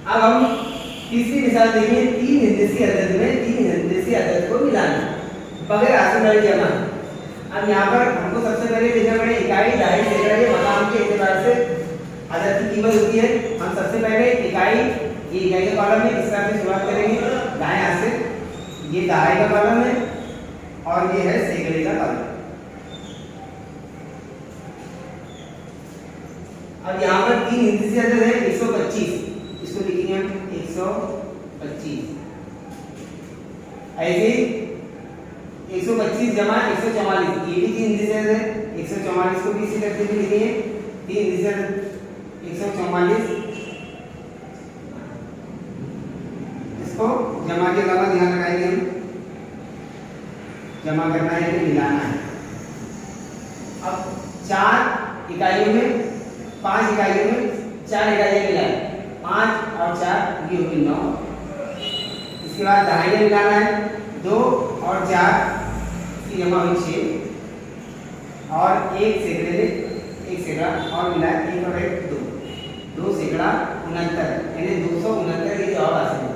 अब हम तीसरी मिसाल देखिए, तीन हिंदसी अदद में तीन हिंदसी अदद को मिलाना बगैर आसनदारी जमा। अब यहाँ पर हमको सबसे पहले देखना पड़ेगा इकाई, दहाई, सैकड़ा, ये मकाम के एतबार से अदद की कीमत होती है। हम सबसे पहले इकाई, ये इकाई का कॉलम है, इस तरह से शुरुआत करेंगे दाएं हाथ से। ये दहाई का कॉलम है और ये है सैकड़े का कॉलम। अब यहाँ पर तीन हिंदसी अदद है 125, इसको लिखेंगे हम 125। ऐसे 125 जमा 144, ये भी तीन हिंदसी अदद है। 144 को भी इसी तरह से लिखेंगे, तीन हिंदसी अदद 144। इसको जमा के अलावा ध्यान रखाएंगे हम, जमा करना है तो मिलाना है। अब चार इकाइयों में, पांच इकाइयों में चार इकाइयां मिलाएं, 5 और 4 ये होगी 9। इसके बाद दहाइयां मिलाना है, 2 और 4 की जमा हुई 6 और एक सैकड़े, एक सैकड़ा और मिला 1 और 1 2, 2 सैकड़ा 69, यानी 269 ये जवाब आ सकता है।